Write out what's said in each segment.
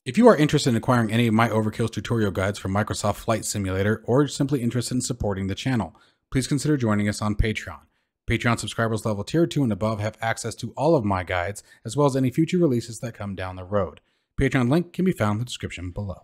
If you are interested in acquiring any of my overkills tutorial guides for Microsoft Flight Simulator, or simply interested in supporting the channel, please consider joining us on Patreon. Patreon subscribers level tier 2 and above have access to all of my guides, as well as any future releases that come down the road. Patreon link can be found in the description below.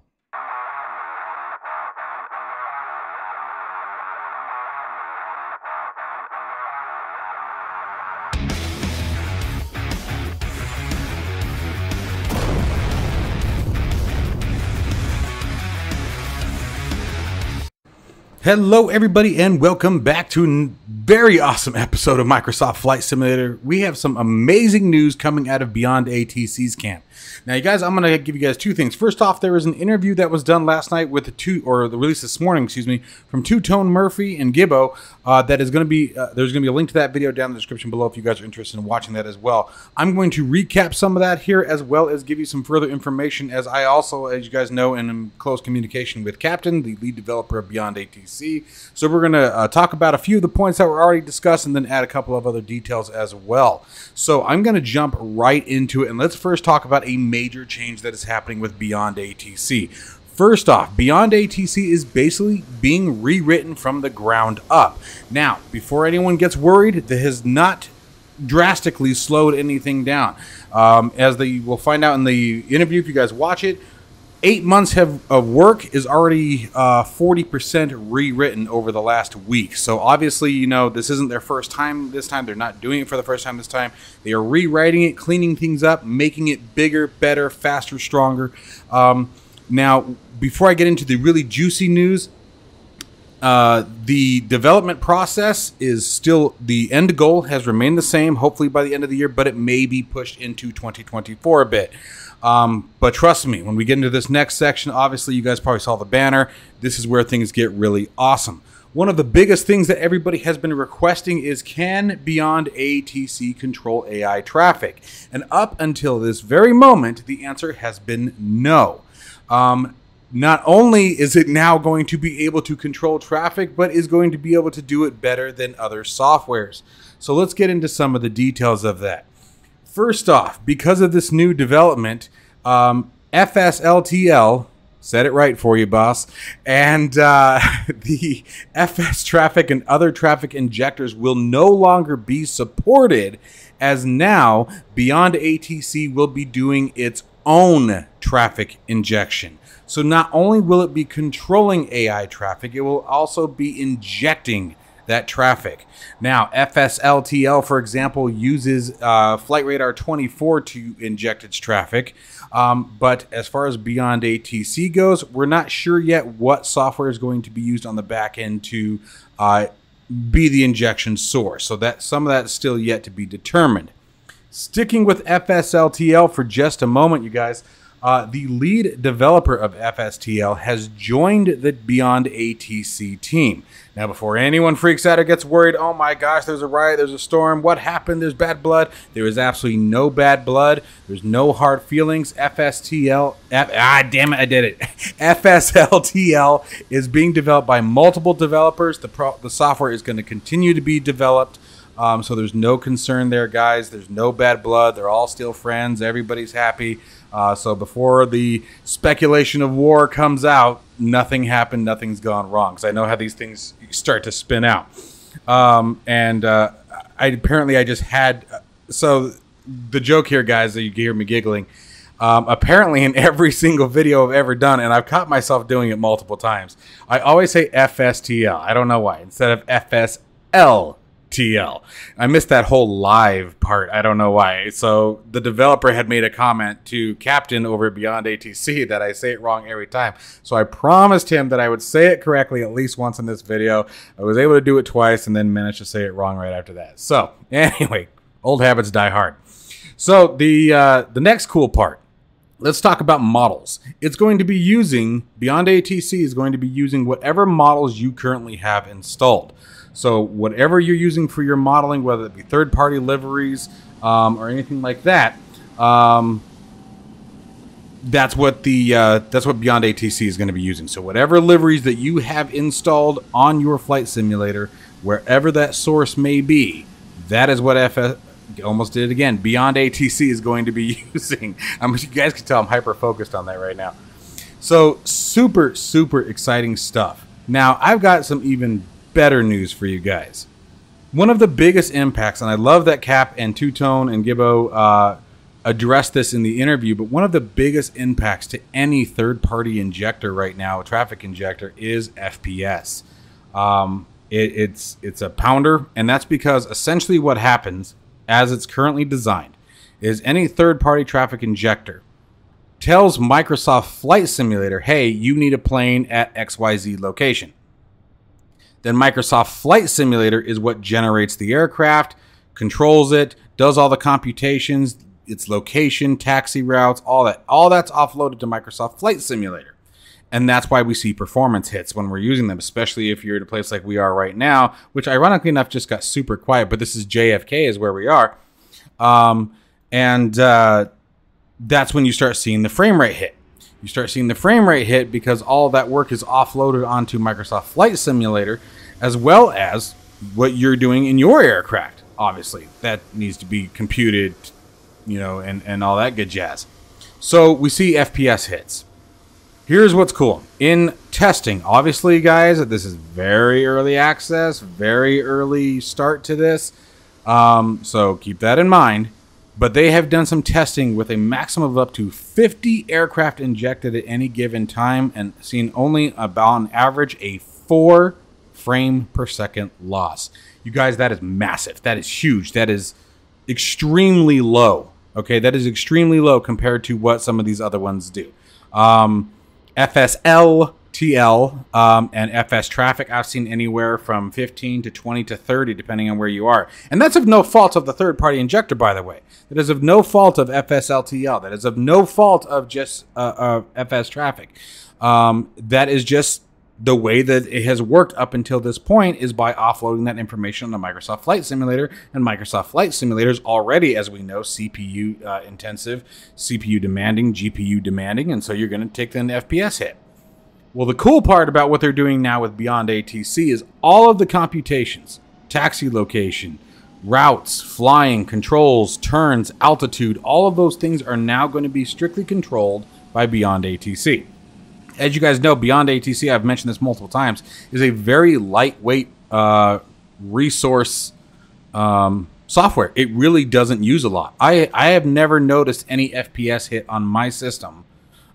Hello everybody and welcome back to a very awesome episode of Microsoft Flight Simulator. We have some amazing news coming out of BeyondATC's camp. Now you guys, I'm going to give you guys two things. First off, there was an interview that was done last night with the release this morning, excuse me, from Two-Tone Murphy and Gibbo. That is going to be, there's going to be a link to that video down in the description below if you guys are interested in watching that as well. I'm going to recap some of that here as well as give you some further information, as I also, as you guys know, am in close communication with Captain, the lead developer of BeyondATC. So we're going to talk about a few of the points that were already discussed and then add a couple of other details as well. So I'm going to jump right into it, and let's first talk about a major change that is happening with BeyondATC. First off, BeyondATC is basically being rewritten from the ground up. Now, before anyone gets worried, that has not drastically slowed anything down. As you will find out in the interview if you guys watch it, 8 months of work is already 40% rewritten over the last week. So obviously, you know, this isn't their first time this time. They're not doing it for the first time this time. They are rewriting it, cleaning things up, making it bigger, better, faster, stronger. Now, before I get into the really juicy news, the development process is still, the end goal has remained the same, hopefully by the end of the year, but it may be pushed into 2024 a bit. But trust me, when we get into this next section, obviously you guys probably saw the banner. This is where things get really awesome. One of the biggest things that everybody has been requesting is, can BeyondATC control AI traffic? And up until this very moment, the answer has been no. Not only is it now going to be able to control traffic, but is going to be able to do it better than other softwares. So let's get into some of the details of that. First off, because of this new development, FSLTL, said it right for you, boss, and the FS traffic and other traffic injectors will no longer be supported, as now BeyondATC will be doing its own traffic injection. So not only will it be controlling AI traffic, it will also be injecting that traffic. Now, FSLTL, for example, uses Flight Radar 24 to inject its traffic. But as far as BeyondATC goes, we're not sure yet what software is going to be used on the back end to be the injection source. So that some of that is still yet to be determined. Sticking with FSLTL for just a moment, you guys, the lead developer of FSTL has joined the BeyondATC team. Now, before anyone freaks out or gets worried, oh my gosh, there's a riot, there's a storm, what happened, there's bad blood. There is absolutely no bad blood. There's no hard feelings. FSLTL is being developed by multiple developers. The software is going to continue to be developed. So there's no concern there, guys. There's no bad blood. They're all still friends. Everybody's happy. So before the speculation of war comes out, nothing happened. Nothing's gone wrong. Because I know how these things start to spin out. I just had... So the joke here, guys, that you can hear me giggling. Apparently in every single video I've ever done, and I've caught myself doing it multiple times, I always say FSTL. I don't know why. Instead of FSL. TL. I missed that whole live part. I don't know why. So the developer had made a comment to Captain over at BeyondATC that I say it wrong every time. So I promised him that I would say it correctly at least once in this video. I was able to do it twice and then managed to say it wrong right after that. So anyway, old habits die hard. So the next cool part. Let's talk about models. It's going to be using, BeyondATC is going to be using whatever models you currently have installed. So whatever you're using for your modeling, whether it be third-party liveries or anything like that, that's what BeyondATC is going to be using. So whatever liveries that you have installed on your flight simulator, wherever that source may be, that is what almost did it again. BeyondATC is going to be using. You guys can tell I'm hyper focused on that right now. So super, super exciting stuff. Now I've got some even better news for you guys. One of the biggest impacts, and I love that Cap and Two Tone and Gibbo addressed this in the interview, but one of the biggest impacts to any third-party injector right now, traffic injector, is FPS. It's a pounder, and that's because essentially what happens, as it's currently designed, is any third-party traffic injector tells Microsoft Flight Simulator, hey, you need a plane at XYZ location. Then Microsoft Flight Simulator is what generates the aircraft, controls it, does all the computations, its location, taxi routes, all that. All that's offloaded to Microsoft Flight Simulator. And that's why we see performance hits when we're using them, especially if you're at a place like we are right now, which ironically enough just got super quiet, but this is JFK is where we are. That's when you start seeing the frame rate hit. You start seeing the frame rate hit because all that work is offloaded onto Microsoft Flight Simulator, as well as what you're doing in your aircraft. Obviously, that needs to be computed, you know, and all that good jazz. So we see FPS hits. Here's what's cool. In testing, obviously, guys, this is very early access, very early start to this. So keep that in mind. But they have done some testing with a maximum of up to 50 aircraft injected at any given time and seen only about on average a 4 frame per second loss. You guys, that is massive. That is huge. That is extremely low. Okay, that is extremely low compared to what some of these other ones do. FSL, TL, and FS traffic, I've seen anywhere from 15 to 20 to 30, depending on where you are. And that's of no fault of the third-party injector, by the way. That is of no fault of FSLTL. That is of no fault of just FS traffic. That is just the way that it has worked up until this point, is by offloading that information on the Microsoft Flight Simulator. And Microsoft Flight Simulator is already, as we know, CPU intensive, CPU demanding, GPU demanding, and so you're going to take an FPS hit. Well, the cool part about what they're doing now with BeyondATC is all of the computations, taxi location, routes, flying, controls, turns, altitude, all of those things are now going to be strictly controlled by BeyondATC. As you guys know, BeyondATC, I've mentioned this multiple times, is a very lightweight resource software. It really doesn't use a lot. I have never noticed any FPS hit on my system.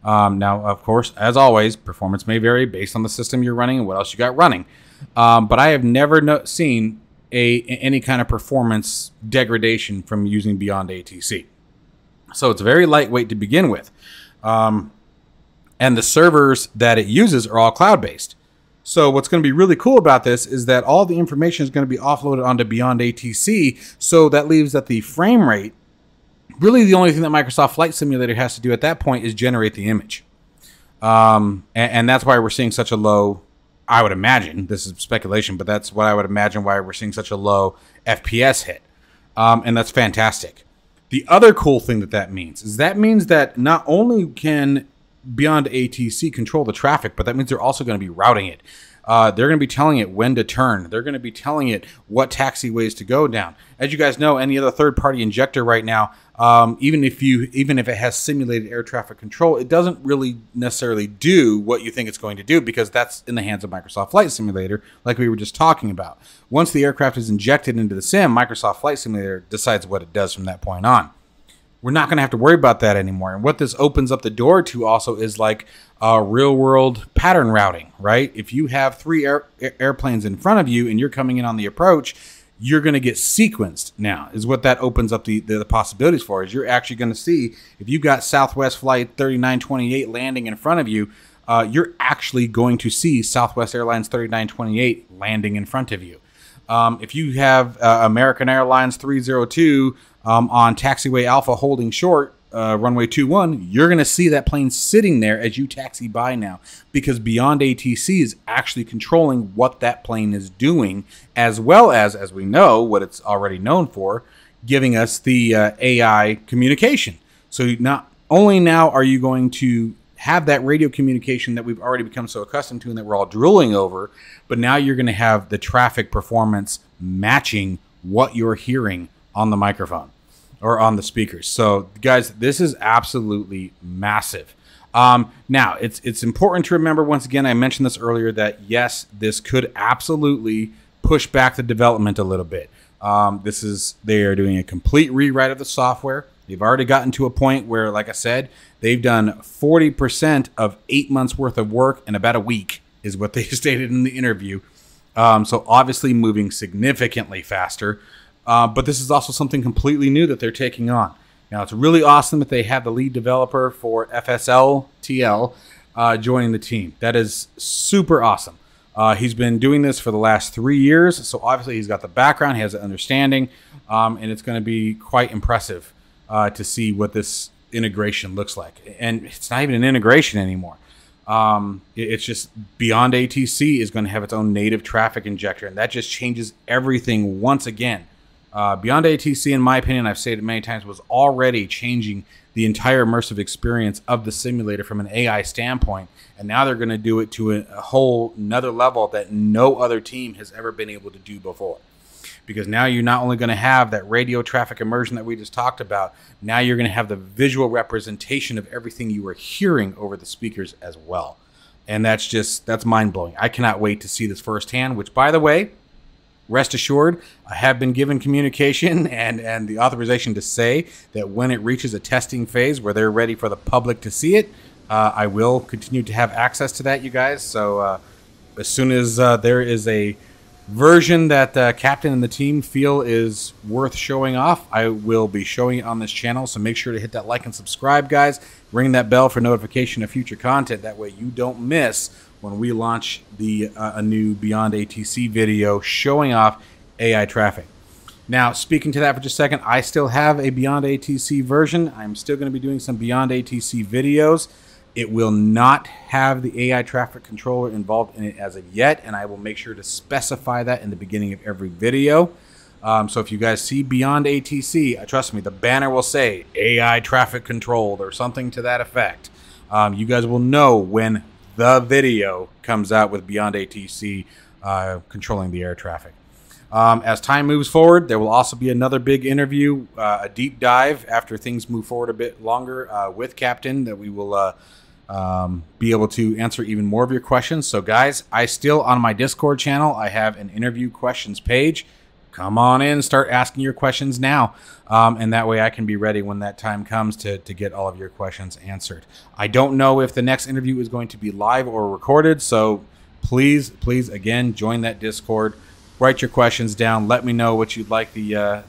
Now, of course, as always, performance may vary based on the system you're running and what else you got running. But I have never seen any kind of performance degradation from using BeyondATC. So it's very lightweight to begin with. And the servers that it uses are all cloud-based. So what's going to be really cool about this is that all the information is going to be offloaded onto BeyondATC. So that leaves that the frame rate, really the only thing that Microsoft Flight Simulator has to do at that point is generate the image. And that's why we're seeing such a low, I would imagine, this is speculation, but that's what I would imagine why we're seeing such a low FPS hit. And that's fantastic. The other cool thing that means is that not only can BeyondATC control the traffic, but that means they're also going to be routing it. They're going to be telling it when to turn. They're going to be telling it what taxiways to go down. As you guys know, any other third-party injector right now, even if it has simulated air traffic control, it doesn't really necessarily do what you think it's going to do, because that's in the hands of Microsoft Flight Simulator, like we were just talking about. Once the aircraft is injected into the sim, Microsoft Flight Simulator decides what it does from that point on. We're not going to have to worry about that anymore. And what this opens up the door to also is like real-world pattern routing, right? If you have 3 airplanes in front of you and you're coming in on the approach, you're going to get sequenced now, is what that opens up the possibilities for. Is you're actually going to see, if you've got Southwest Flight 3928 landing in front of you, you're actually going to see Southwest Airlines 3928 landing in front of you. If you have American Airlines 302 on taxiway Alpha holding short, runway 21, you're going to see that plane sitting there as you taxi by now, because BeyondATC is actually controlling what that plane is doing, as well as we know, what it's already known for, giving us the AI communication. So not only now are you going to have that radio communication that we've already become so accustomed to and that we're all drooling over, but now you're going to have the traffic performance matching what you're hearing on the microphone or on the speakers. So guys, this is absolutely massive. Now it's important to remember, once again, I mentioned this earlier, that yes, this could absolutely push back the development a little bit. They are doing a complete rewrite of the software. They've already gotten to a point where, like I said, they've done 40% of 8 months worth of work in about a week, is what they stated in the interview. So obviously moving significantly faster. But this is also something completely new that they're taking on. Now, it's really awesome that they have the lead developer for FSLTL joining the team. That is super awesome. He's been doing this for the last 3 years, so obviously he's got the background, he has the understanding, and it's going to be quite impressive to see what this integration looks like. And it's not even an integration anymore. It's just BeyondATC is going to have its own native traffic injector, and that just changes everything once again. BeyondATC, in my opinion, I've said it many times, was already changing the entire immersive experience of the simulator from an AI standpoint, and now they're going to do it to a whole another level that no other team has ever been able to do before. Because now you're not only going to have that radio traffic immersion that we just talked about, now you're going to have the visual representation of everything you are hearing over the speakers as well. And that's mind-blowing. I cannot wait to see this firsthand, which, by the way, rest assured, I have been given communication and the authorization to say that when it reaches a testing phase where they're ready for the public to see it, I will continue to have access to that, you guys. So as soon as there is a version that Captain and the team feel is worth showing off, I will be showing it on this channel. So make sure to hit that like and subscribe, guys. Ring that bell for notification of future content. That way you don't miss when we launch a new BeyondATC video showing off AI traffic. Now, speaking to that for just a second, I still have a BeyondATC version. I'm still going to be doing some BeyondATC videos. It will not have the AI traffic controller involved in it as of yet, and I will make sure to specify that in the beginning of every video. So if you guys see BeyondATC, trust me, the banner will say AI traffic controlled or something to that effect. You guys will know when the video comes out with BeyondATC controlling the air traffic. As time moves forward, there will also be another big interview, a deep dive after things move forward a bit longer with Captain, that we will be able to answer even more of your questions. So guys, on my Discord channel, I have an interview questions page. Come on in, start asking your questions now. And that way I can be ready when that time comes to get all of your questions answered. I don't know if the next interview is going to be live or recorded, so please, again, join that Discord. Write your questions down. Let me know what you'd like the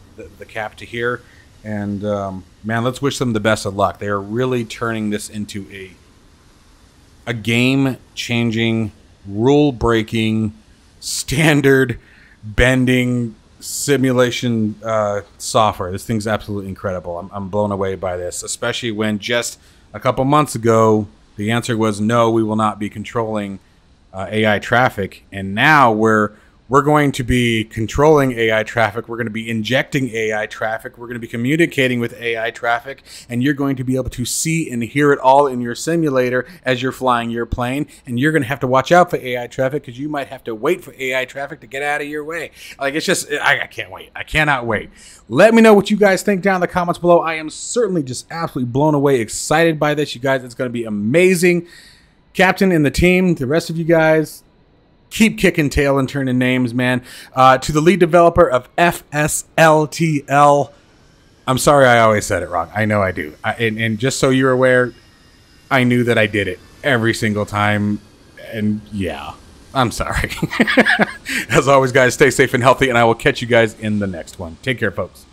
Cap to hear. And, man, let's wish them the best of luck. They are really turning this into a game-changing, rule-breaking, standard-bending simulation software. This thing's absolutely incredible. I'm blown away by this, especially when just a couple months ago the answer was no, we will not be controlling AI traffic, and now we're going to be controlling AI traffic. We're going to be injecting AI traffic. We're going to be communicating with AI traffic, and you're going to be able to see and hear it all in your simulator as you're flying your plane. And you're going to have to watch out for AI traffic, because you might have to wait for AI traffic to get out of your way. Like, it's just, I can't wait. I cannot wait. Let me know what you guys think down in the comments below. I am certainly just absolutely blown away, excited by this, you guys. It's going to be amazing. Captain and the team, the rest of you guys, keep kicking tail and turning names, man. To the lead developer of FSLTL, I'm sorry I always said it wrong. I know I do. And just so you're aware, I knew that I did it every single time. And yeah, I'm sorry. As always, guys, stay safe and healthy, and I will catch you guys in the next one. Take care, folks.